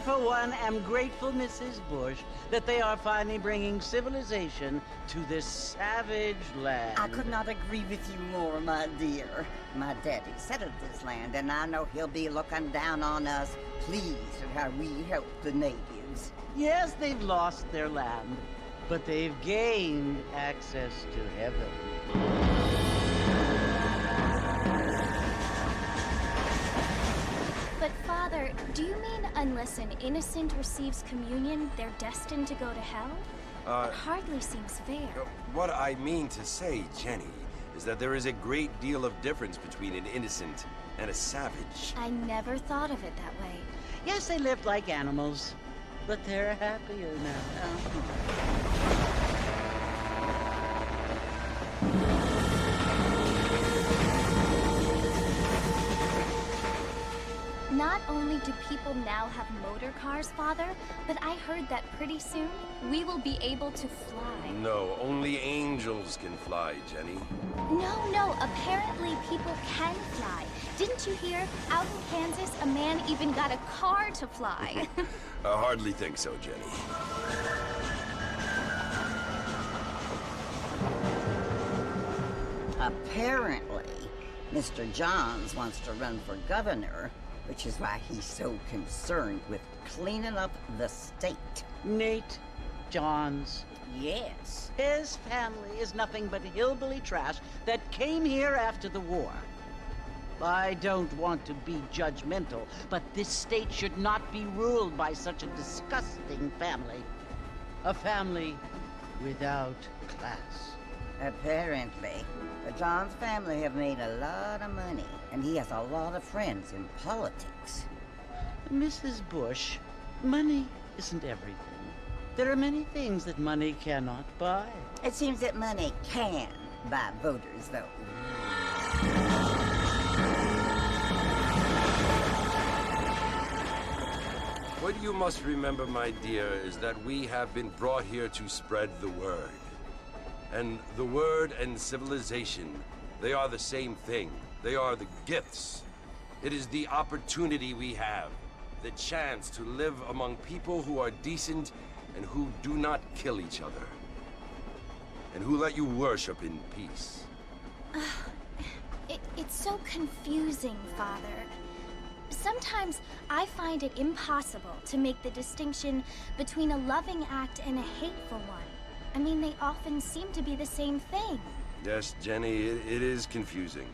For one, am grateful, Mrs. Bush, that they are finally bringing civilization to this savage land. I could not agree with you more, my dear. My daddy settled this land, and I know he'll be looking down on us, pleased at how we help the natives. Yes, they've lost their land, but they've gained access to heaven. But, Father, do you mean unless an innocent receives communion, they're destined to go to hell? It hardly seems fair. What I mean to say, Jenny, is that there is a great deal of difference between an innocent and a savage. I never thought of it that way. Yes, they lived like animals, but they're happier now. Not only do people now have motor cars, Father, but I heard that pretty soon we will be able to fly. No, only angels can fly, Jenny. No, apparently people can fly. Didn't you hear? Out in Kansas, a man even got a car to fly. I hardly think so, Jenny. Apparently, Mr. Johns wants to run for governor, which is why he's so concerned with cleaning up the state. Nate Johns. Yes. His family is nothing but hillbilly trash that came here after the war. I don't want to be judgmental, but this state should not be ruled by such a disgusting family. A family without class. Apparently. The Johns family have made a lot of money, and he has a lot of friends in politics. Mrs. Bush, money isn't everything. There are many things that money cannot buy. It seems that money can buy voters, though. What you must remember, my dear, is that we have been brought here to spread the word. And the word and civilization, they are the same thing. They are the gifts. It is the opportunity we have, the chance to live among people who are decent and who do not kill each other, and who let you worship in peace. It's so confusing, Father. Sometimes I find it impossible to make the distinction between a loving act and a hateful one. I mean, they often seem to be the same thing. Yes, Jenny, it is confusing.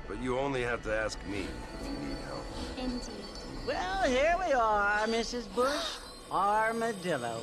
But you only have to ask me if you need help. Indeed. Well, here we are, Mrs. Bush. Armadillo.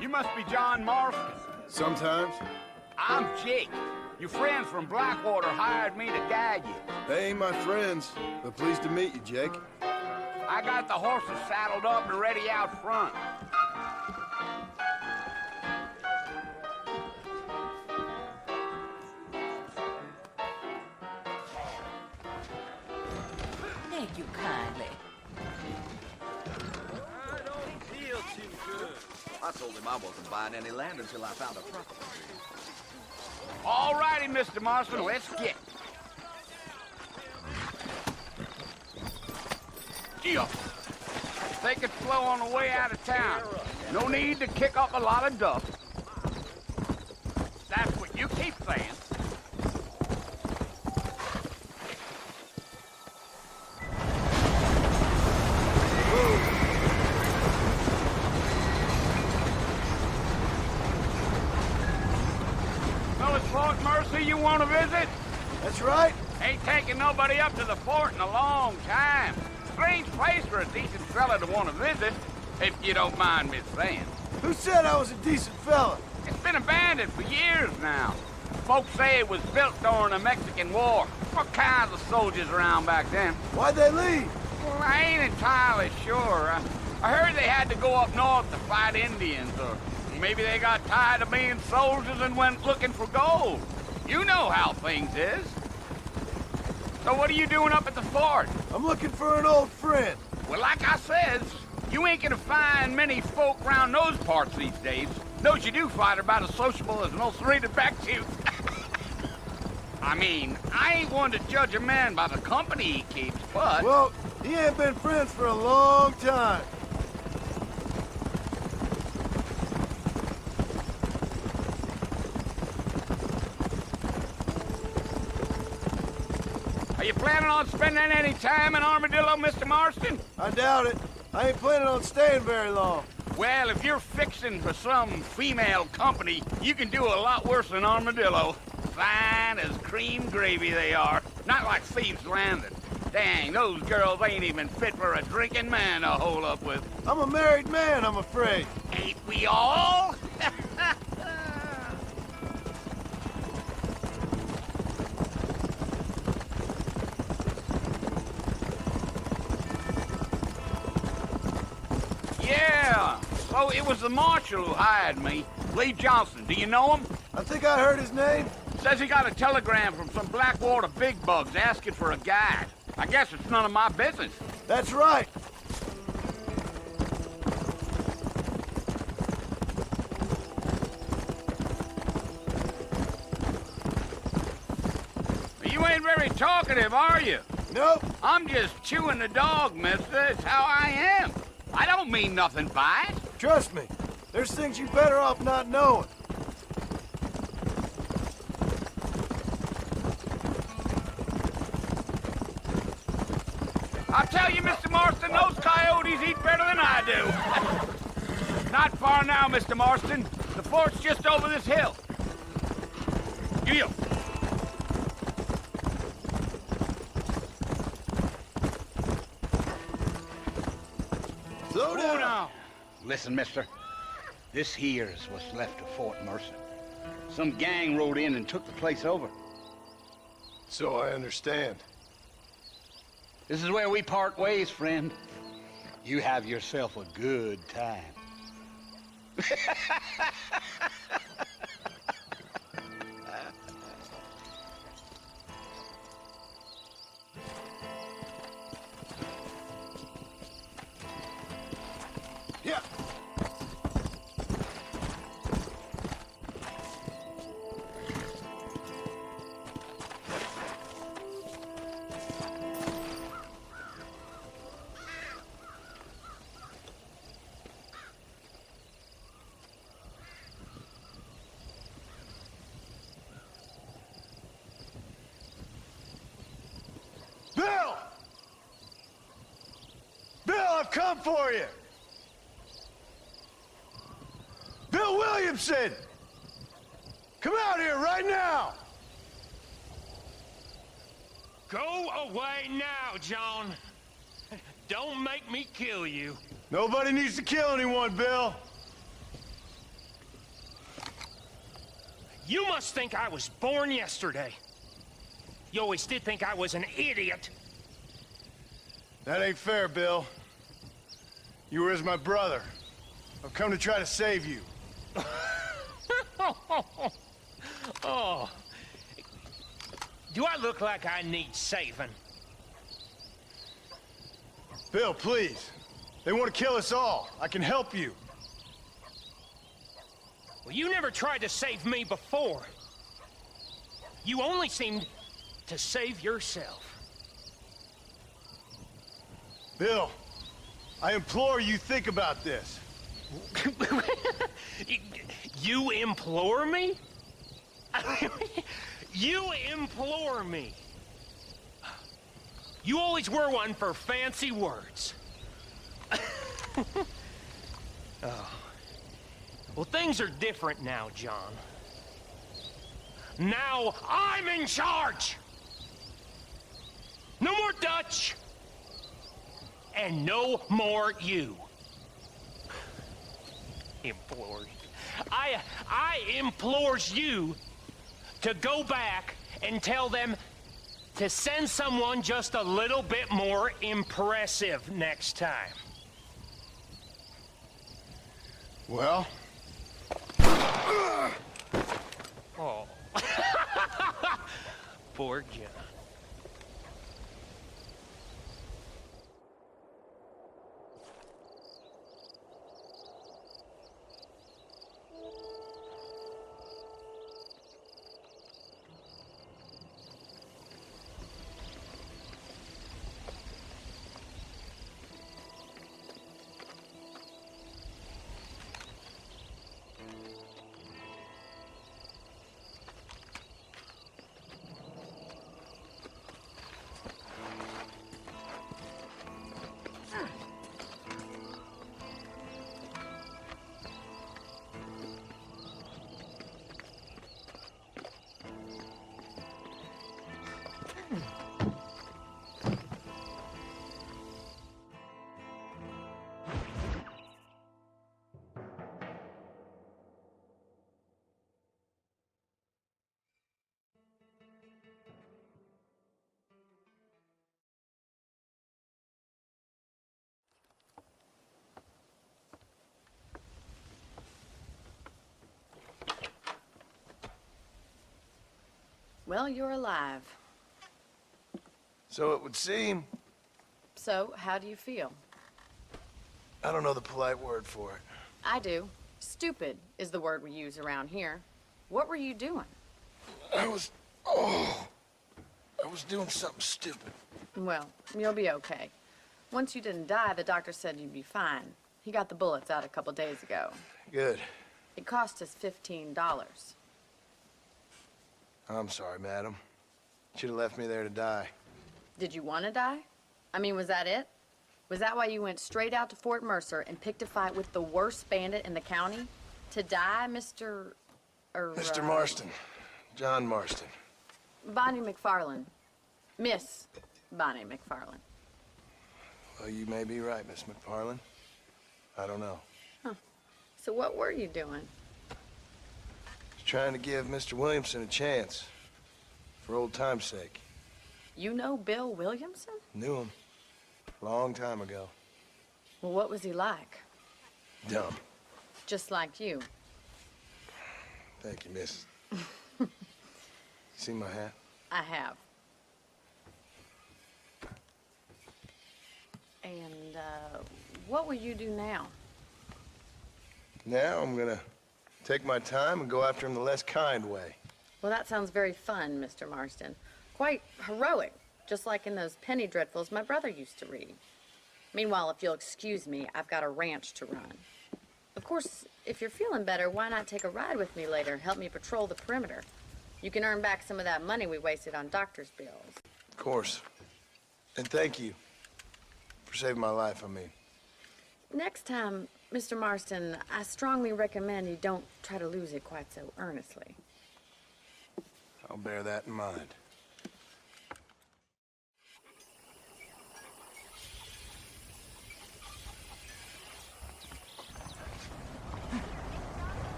You must be John Marston. Sometimes. I'm Jake. Your friends from Blackwater hired me to guide you. They ain't my friends, but pleased to meet you, Jake. I got the horses saddled up and ready out front. Thank you kindly. I don't feel too good. I told him I wasn't buying any land until I found a property. All righty, Mr. Marston, let's get. Yeah. Take it slow on the way out of town. No need to kick up a lot of dust. That's what you keep saying. Well, it's Fort Mercy you want to visit? That's right. Ain't taking nobody up to the fort in a long time. Strange place for a decent fella to want to visit, if you don't mind me saying. Who said I was a decent fella? It's been abandoned for years now. Folks say it was built during the Mexican War. What kinds of soldiers around back then? Why'd they leave? Well, I ain't entirely sure. I heard they had to go up north to fight Indians, or maybe they got tired of being soldiers and went looking for gold. You know how things is. So what are you doing up at the fort? I'm looking for an old friend. Well, like I says, you ain't gonna find many folk round those parts these days. Those you do find are about as sociable as an old serrated back tooth. I mean, I ain't one to judge a man by the company he keeps, but... Well, he ain't been friends for a long time. Are you planning on spending any time in Armadillo, Mr. Marston? I doubt it. I ain't planning on staying very long. Well, if you're fixing for some female company, you can do a lot worse than Armadillo. Fine as cream gravy they are. Not like Thieves' Landing. Dang, those girls ain't even fit for a drinking man to hole up with. I'm a married man, I'm afraid. Ain't we all? Yeah, so it was the marshal who hired me. Lee Johnson, do you know him? I think I heard his name. Says he got a telegram from some Blackwater big bugs asking for a guide. I guess it's none of my business. That's right. You ain't very talkative, are you? Nope. I'm just chewing the dog, mister. It's how I am. I don't mean nothing by it. Trust me. There's things you're better off not knowing. I'll tell you, Mr. Marston, those coyotes eat better than I do. Not far now, Mr. Marston. The fort's just over this hill. You. Slow down. Now. Listen, mister. This here's what's left of Fort Mercy. Some gang rode in and took the place over. So I understand. This is where we part ways, friend. You have yourself a good time. Yeah. Bill! Bill, I've come for you! Bill Williamson! Come out here right now! Go away now, John. Don't make me kill you. Nobody needs to kill anyone, Bill. You must think I was born yesterday. You always did think I was an idiot. That ain't fair, Bill. You were as my brother. I've come to try to save you. Oh. Do I look like I need saving? Bill, please. They want to kill us all. I can help you. Well, you never tried to save me before. You only seemed to save yourself. Bill, I implore you think about this. You implore me? You implore me. You always were one for fancy words. Oh. Well, things are different now, John. Now I'm in charge! No more Dutch! And no more you. Implores. I implores you to go back and tell them to send someone just a little bit more impressive next time. Well? Oh. Poor John. Well, you're alive. So it would seem. So, how do you feel? I don't know the polite word for it. I do. Stupid is the word we use around here. What were you doing? I was doing something stupid. Well, you'll be okay. Once you didn't die, the doctor said you'd be fine. He got the bullets out a couple days ago. Good. It cost us $15. I'm sorry, madam. Should have left me there to die. Did you want to die? I mean, was that it? Was that why you went straight out to Fort Mercer and picked a fight with the worst bandit in the county? To die, Mr. Mr. Marston. John Marston. Bonnie McFarland. Miss Bonnie McFarland. Well, you may be right, Miss McFarland. I don't know. Huh. So what were you doing? Trying to give Mr. Williamson a chance. For old time's sake. You know Bill Williamson? Knew him. Long time ago. Well, what was he like? Dumb. Just like you. Thank you, miss. See my hat? I have. And, what will you do now? Now I'm gonna take my time and go after him the less kind way. Well, that sounds very fun, Mr. Marston. Quite heroic, just like in those penny dreadfuls my brother used to read. Meanwhile, if you'll excuse me, I've got a ranch to run. Of course, if you're feeling better, why not take a ride with me later and help me patrol the perimeter? You can earn back some of that money we wasted on doctor's bills. Of course. And thank you for saving my life, I mean. Next time, Mr. Marston, I strongly recommend you don't try to lose it quite so earnestly. I'll bear that in mind.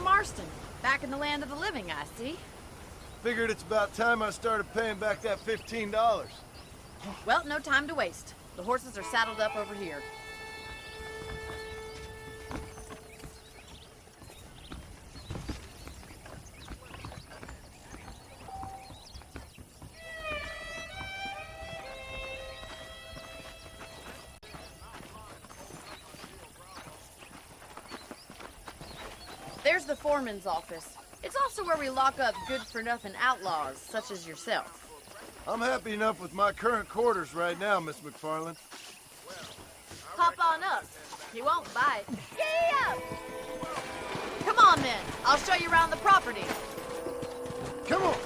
Marston. Back in the land of the living, I see. Figured it's about time I started paying back that $15. Well, no time to waste. The horses are saddled up over here. There's the foreman's office. It's also where we lock up good-for-nothing outlaws, such as yourself. I'm happy enough with my current quarters right now, Miss McFarland. Hop on up. He won't bite. Giddy up! Come on, then. I'll show you around the property. Come on!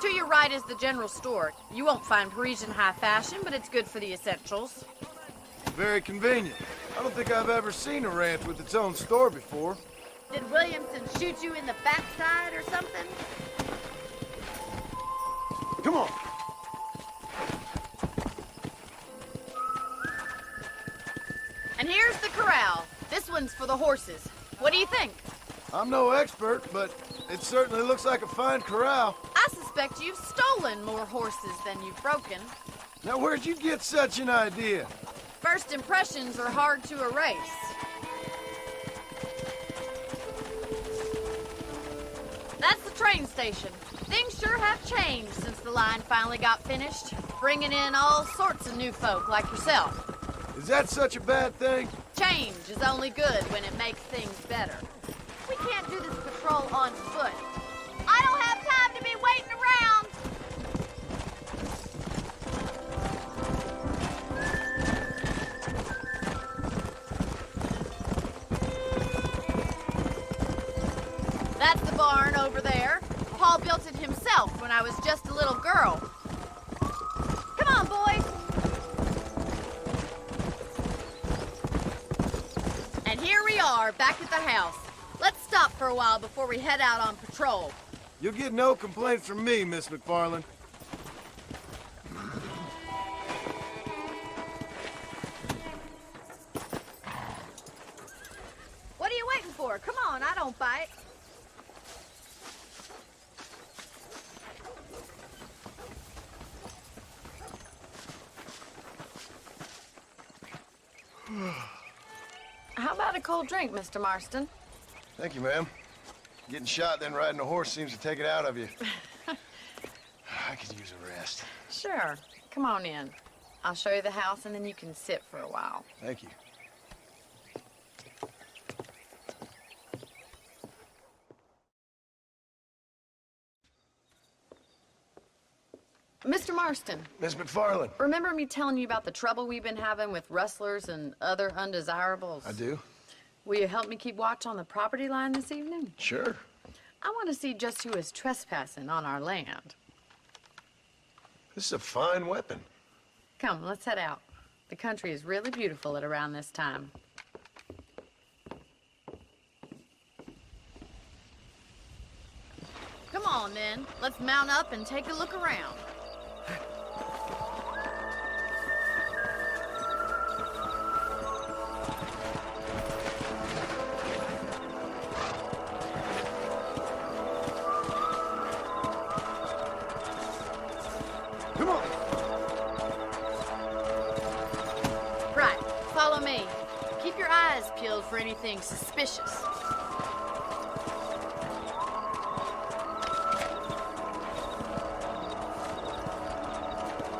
To your right is the general store. You won't find Parisian high fashion, but it's good for the essentials. Very convenient. I don't think I've ever seen a ranch with its own store before. Did Williamson shoot you in the backside or something? Come on! And here's the corral. This one's for the horses. What do you think? I'm no expert, but it certainly looks like a fine corral. I suspect you've stolen more horses than you've broken. Now, where'd you get such an idea? First impressions are hard to erase. That's the train station. Things sure have changed since the line finally got finished, bringing in all sorts of new folk like yourself. Is that such a bad thing? Change is only good when it makes things better. We can't do this patrol on foot. I don't have time to be waiting around. That's the barn over there. Paul built it himself when I was just a little girl. Come on, boys. And here we are, back at the house. Let's stop for a while before we head out on patrol. You'll get no complaints from me, Miss McFarland. What are you waiting for? Come on, I don't bite. How about a cold drink, Mr. Marston? Thank you, ma'am. Getting shot, then riding a horse seems to take it out of you. I could use a rest. Sure. Come on in. I'll show you the house, and then you can sit for a while. Thank you. Mr. Marston. Miss McFarland. Remember me telling you about the trouble we've been having with rustlers and other undesirables? I do. Will you help me keep watch on the property line this evening? Sure. I want to see just who is trespassing on our land. This is a fine weapon. Come, let's head out. The country is really beautiful at around this time. Come on, then. Let's mount up and take a look around. Come on. Right. Follow me. Keep your eyes peeled for anything suspicious.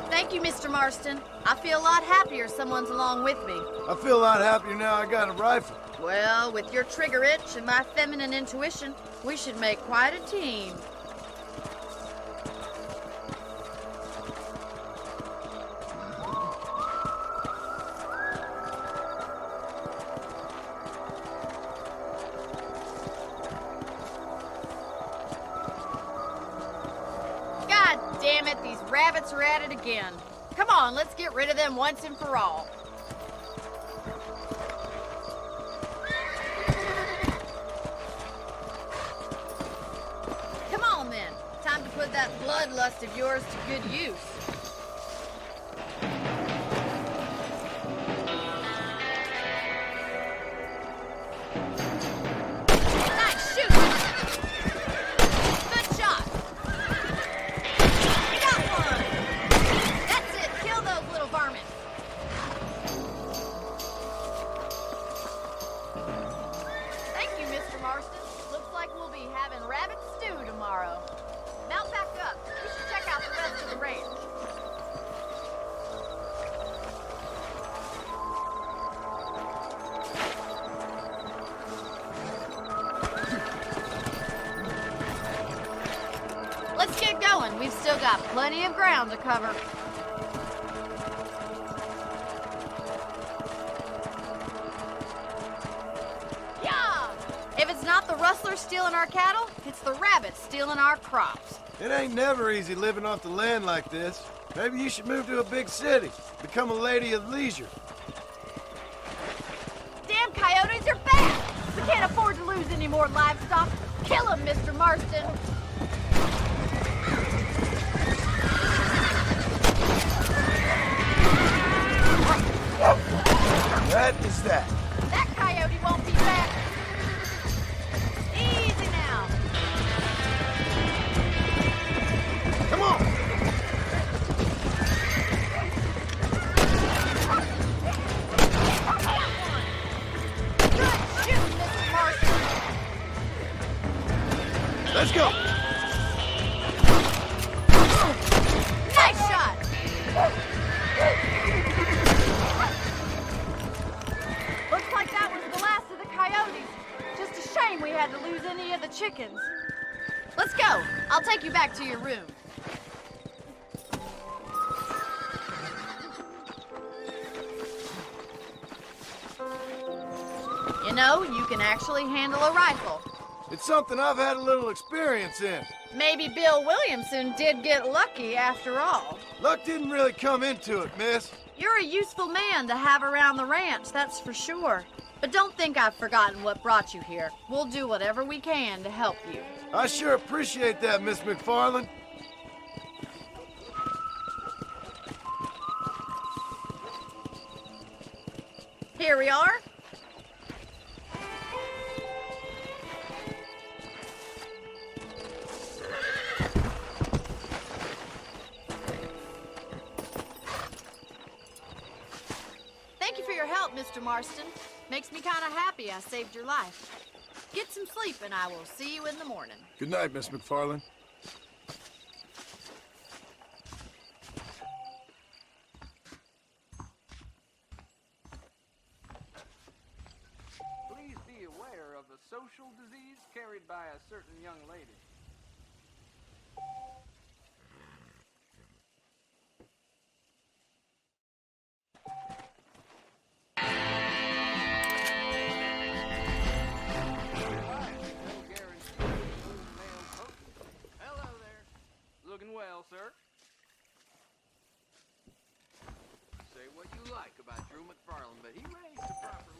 Thank you, Mr. Marston. I feel a lot happier someone's along with me. I feel a lot happier now I got a rifle. Well, with your trigger itch and my feminine intuition, we should make quite a team. God damn it, these rabbits are at it again. Come on, let's get rid of them once and for all. Come on then. Time to put that bloodlust of yours to good use. Nice shoot! Good shot! You got one! That's it, kill those little varmints. Thank you, Mr. Marston. Looks like we'll be having rabbit stew tomorrow. Mount back up. We should check out the rest of the range. Let's get going. We've still got plenty of ground to cover. Yeah! If it's not the rustlers stealing our cattle, it's the rabbits stealing our crops. It ain't never easy living off the land like this. Maybe you should move to a big city. Become a lady of leisure. Damn coyotes are back! We can't afford to lose any more livestock. Kill them, Mr. Marston. That is that. That coyote won't be back. Easy now. Come on! Good shooting, Mr. Marston. Let's go! Nice shot. Looks like that was the last of the coyotes. Just a shame we had to lose any of the chickens. Let's go. I'll take you back to your room. You know, you can actually handle a rifle. It's something I've had a little experience in. Maybe Bill Williamson did get lucky after all. Luck didn't really come into it, miss. You're a useful man to have around the ranch, that's for sure. But don't think I've forgotten what brought you here. We'll do whatever we can to help you. I sure appreciate that, Miss McFarland. Here we are. Thank you for your help, Mr. Marston. Makes me kind of happy I saved your life. Get some sleep and I will see you in the morning. Good night, Miss McFarland. Please be aware of a social disease carried by a certain young lady. Hello there. Looking well, sir. Say what you like about Drew McFarland, but he raised a proper